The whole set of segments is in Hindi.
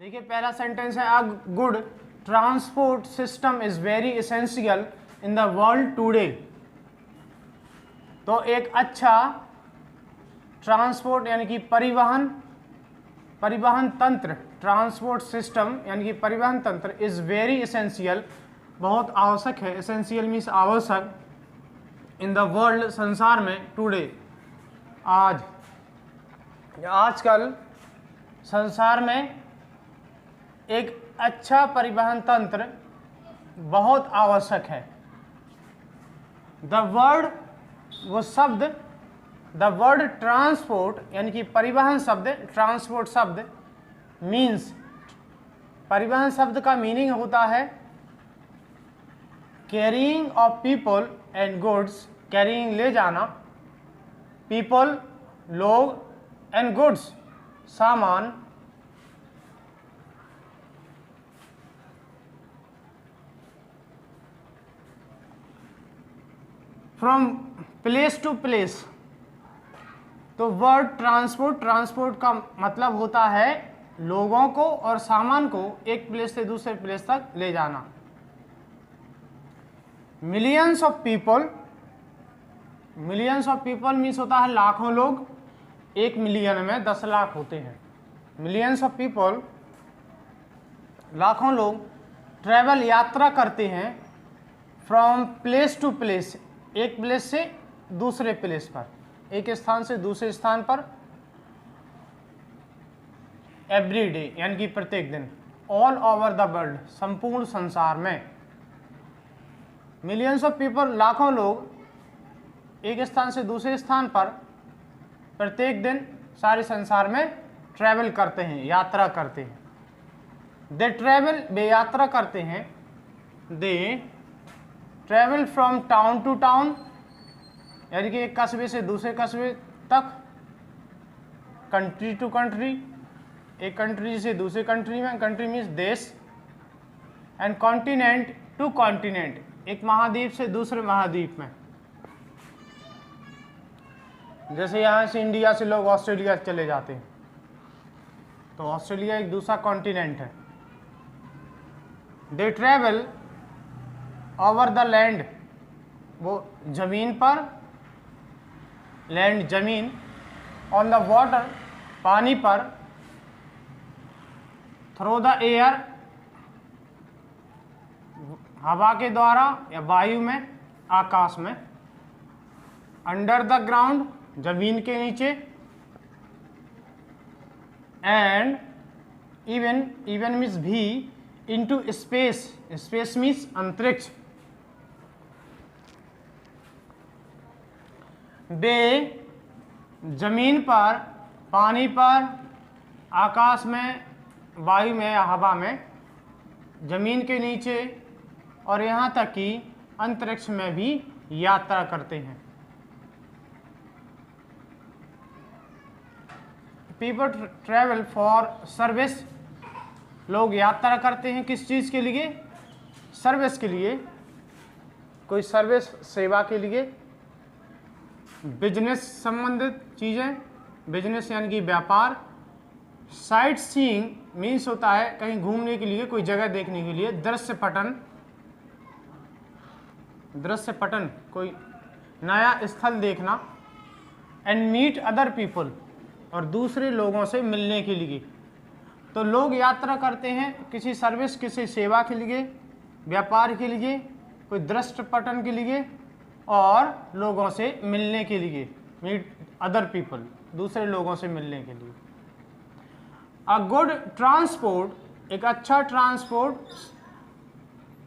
देखिए पहला सेंटेंस है a good transport system is very essential in the world today. तो एक अच्छा ट्रांसपोर्ट यानी कि परिवहन तंत्र, ट्रांसपोर्ट सिस्टम यानी कि परिवहन तंत्र इज वेरी एसेंशियल, बहुत आवश्यक है। एसेंशियल मीन्स आवश्यक, इन द वर्ल्ड संसार में, टुडे आज, आजकल संसार में एक अच्छा परिवहन तंत्र बहुत आवश्यक है। द वर्ड, वो शब्द, द वर्ड ट्रांसपोर्ट यानी कि परिवहन शब्द, ट्रांसपोर्ट शब्द मीन्स, परिवहन शब्द का मीनिंग होता है carrying of people and goods, carrying ले जाना, पीपल लोग, एंड गुड्स सामान, फ्रॉम प्लेस टू प्लेस। तो वर्ड ट्रांसपोर्ट, ट्रांसपोर्ट का मतलब होता है लोगों को और सामान को एक प्लेस से दूसरे प्लेस तक ले जाना। Millions of people, millions of people means होता है लाखों लोग, एक मिलियन में 10 लाख होते हैं। मिलियंस ऑफ पीपल, लाखों लोग, ट्रैवल यात्रा करते हैं, फ्रॉम प्लेस टू प्लेस, एक प्लेस से दूसरे प्लेस पर, एक स्थान से दूसरे स्थान पर, एवरी डे यानी कि प्रत्येक दिन, ऑल ओवर द वर्ल्ड, संपूर्ण संसार में। मिलियंस ऑफ पीपल, लाखों लोग एक स्थान से दूसरे स्थान पर प्रत्येक दिन सारे संसार में ट्रैवल करते हैं, यात्रा करते हैं। दे ट्रैवल, वे यात्रा करते हैं, they travel from town to town यानी कि एक कस्बे से दूसरे कस्बे तक, कंट्री टू कंट्री, एक कंट्री से दूसरे कंट्री में, कंट्री मीन्स देश, एंड कॉन्टिनेंट टू कॉन्टिनेंट, एक महाद्वीप से दूसरे महाद्वीप में। जैसे यहाँ से इंडिया से लोग ऑस्ट्रेलिया चले जाते हैं, तो ऑस्ट्रेलिया एक दूसरा कॉन्टिनेंट है। दे ट्रैवल ओवर द लैंड, वो जमीन पर, लैंड जमीन, ऑन द वाटर पानी पर, थ्रू द एयर हवा के द्वारा या वायु में, आकाश में, अंडर द ग्राउंड जमीन के नीचे, एंड इवन, इवन मीन्स भी, इनटू स्पेस, स्पेस मीन्स अंतरिक्ष। वे जमीन पर, पानी पर, आकाश में, वायु में या हवा में, जमीन के नीचे और यहाँ तक कि अंतरिक्ष में भी यात्रा करते हैं। पीपल ट्रैवल फॉर सर्विस, लोग यात्रा करते हैं किस चीज़ के लिए? सर्विस के लिए, कोई सर्विस, सेवा के लिए, बिजनेस संबंधित चीज़ें, बिजनेस यानी कि व्यापार। साइट सीइंग मीन्स होता है कहीं घूमने के लिए, कोई जगह देखने के लिए। दृश्य पटन, दृश्य पटन, कोई नया स्थल देखना। एंड मीट अदर पीपल, और दूसरे लोगों से मिलने के लिए। तो लोग यात्रा करते हैं किसी सर्विस, किसी सेवा के लिए, व्यापार के लिए, कोई दृश्य पटन के लिए, और लोगों से मिलने के लिए। मीट अदर पीपल, दूसरे लोगों से मिलने के लिए। अ गुड ट्रांसपोर्ट, एक अच्छा ट्रांसपोर्ट,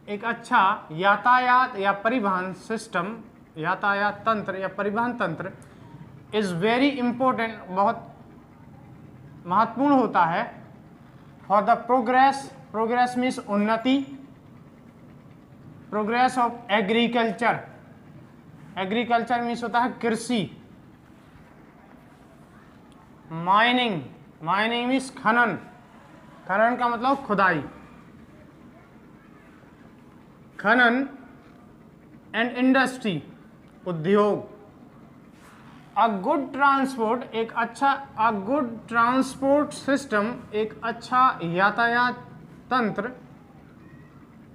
एक अच्छा यातायात या परिवहन सिस्टम, यातायात तंत्र या परिवहन तंत्र, इज़ वेरी इम्पोर्टेंट, बहुत महत्वपूर्ण होता है। For the progress, progress means उन्नति, progress of agriculture, agriculture means होता है कृषि। माइनिंग, माइनिंग मीन्स खनन, खनन का मतलब खुदाई, खनन। एंड इंडस्ट्री, उद्योग। अ गुड ट्रांसपोर्ट एक अच्छा अ गुड ट्रांसपोर्ट सिस्टम एक अच्छा यातायात तंत्र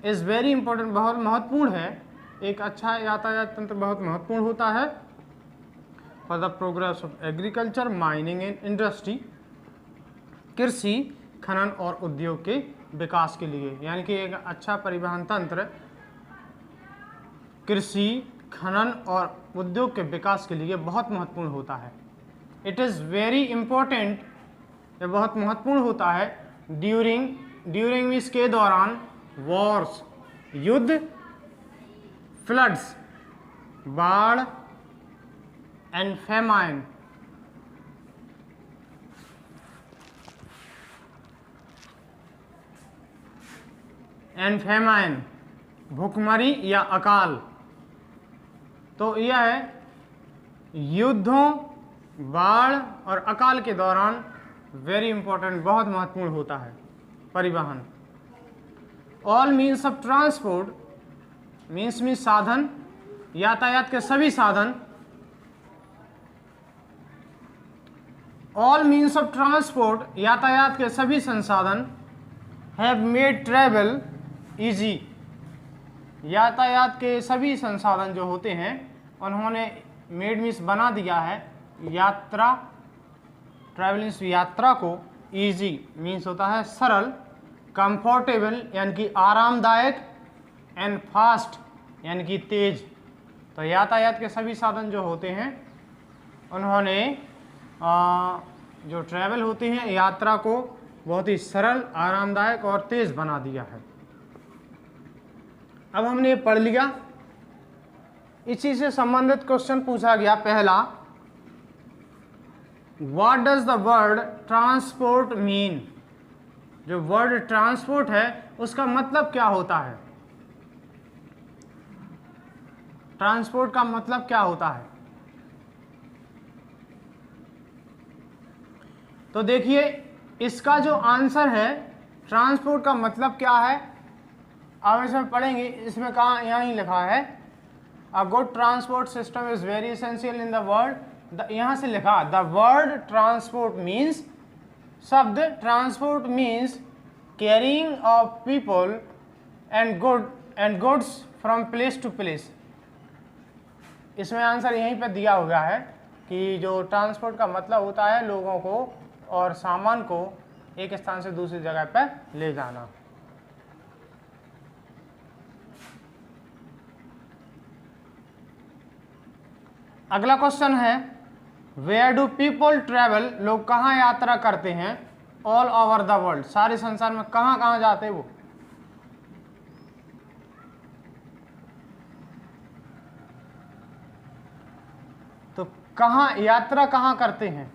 इज़ वेरी इंपॉर्टेंट बहुत महत्वपूर्ण है। एक अच्छा यातायात तंत्र बहुत महत्वपूर्ण होता है for the progress of agriculture mining and industry, कृषि खनन और उद्योग के विकास के लिए। यानी कि एक अच्छा परिवहन तंत्र कृषि खनन और उद्योग के विकास के लिए बहुत महत्वपूर्ण होता है। इट इज़ वेरी इम्पोर्टेंट, यह बहुत महत्वपूर्ण होता है ड्यूरिंग मीन्स के दौरान, वॉर्स युद्ध, फ्लड्स बाढ़, एंड फेमाइन भूखमरी या अकाल। तो यह है युद्धों, बाढ़ और अकाल के दौरान वेरी इंपॉर्टेंट बहुत महत्वपूर्ण होता है परिवहन। All means of transport means साधन, यातायात के सभी साधन। ऑल मीन्स ऑफ ट्रांसपोर्ट यातायात के सभी संसाधन हैव मेड ट्रैवल ईजी। यातायात के सभी संसाधन जो होते हैं उन्होंने मेड मीन्स बना दिया है यात्रा, ट्रैवलिंग यात्रा को, ईजी मीन्स होता है सरल, कंफर्टेबल यानी कि आरामदायक, एंड फास्ट यानी कि तेज। तो यातायात के सभी साधन जो होते हैं उन्होंने जो ट्रैवल होते हैं यात्रा को बहुत ही सरल, आरामदायक और तेज बना दिया है। अब हमने ये पढ़ लिया। इसी से संबंधित क्वेश्चन पूछा गया पहला, what does the word transport mean. जो वर्ड ट्रांसपोर्ट है उसका मतलब क्या होता है, ट्रांसपोर्ट का मतलब क्या होता है। तो देखिए इसका जो आंसर है, ट्रांसपोर्ट का मतलब क्या है, अब इसमें पढ़ेंगे। इसमें कहाँ, यहाँ ही लिखा है a good transport system is very essential in the world. यहाँ से लिखा द वर्ड ट्रांसपोर्ट मीन्स, शब्द transport means carrying of people and goods from place to place. इसमें आंसर यहीं पर दिया हुआ है कि जो ट्रांसपोर्ट का मतलब होता है लोगों को और सामान को एक स्थान से दूसरी जगह पर ले जाना। अगला क्वेश्चन है, वेयर डू पीपल ट्रेवल। लोग कहाँ यात्रा करते हैं, ऑल ओवर द वर्ल्ड, सारे संसार में कहाँ कहाँ जाते हैं वो। तो कहाँ यात्रा कहाँ करते हैं,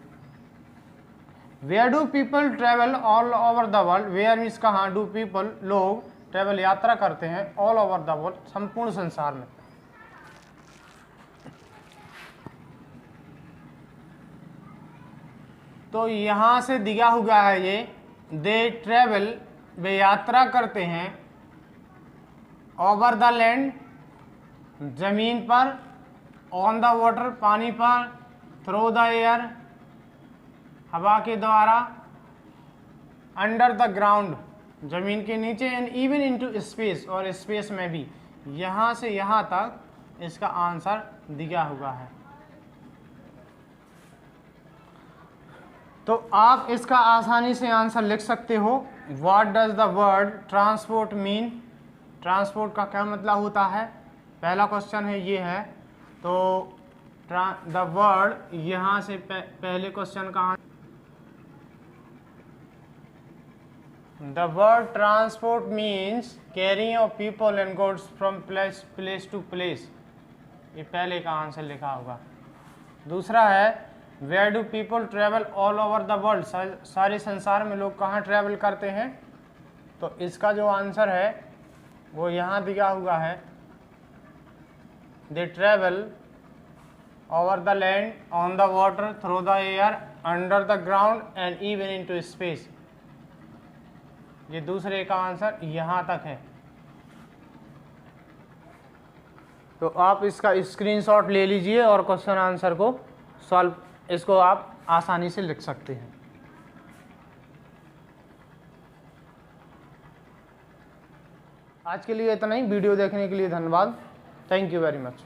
where do people travel all over the world. Where means कहाँ, डू पीपल लोग, ट्रेवल यात्रा करते हैं, ऑल ओवर द वर्ल्ड संपूर्ण संसार में। तो यहाँ से दिया हुआ है ये, दे ट्रेवल वे यात्रा करते हैं, ओवर द लैंड जमीन पर, ऑन द वाटर पानी पर, थ्रू द एयर हवा के द्वारा, अंडर द ग्राउंड जमीन के नीचे, एंड इवन इनटू स्पेस और स्पेस में भी। यहाँ से यहाँ तक इसका आंसर दिया हुआ है। तो आप इसका आसानी से आंसर लिख सकते हो। What does the word transport mean, transport का क्या मतलब होता है, पहला क्वेश्चन है ये है। तो द वर्ड, यहाँ से पहले क्वेश्चन का the word transport means carrying of people and goods from place to place, ये पहले का आंसर लिखा होगा। दूसरा है where do people travel all over the world, सारे संसार में लोग कहाँ ट्रैवल करते हैं। तो इसका जो आंसर है वो यहाँ दिया हुआ है, they travel over the land, on the water, through the air, under the ground and even into space. ये दूसरे का आंसर यहाँ तक है। तो आप इसका स्क्रीनशॉट ले लीजिए और क्वेश्चन आंसर को सॉल्व, इसको आप आसानी से लिख सकते हैं। आज के लिए इतना ही। वीडियो देखने के लिए धन्यवाद। Thank you very much.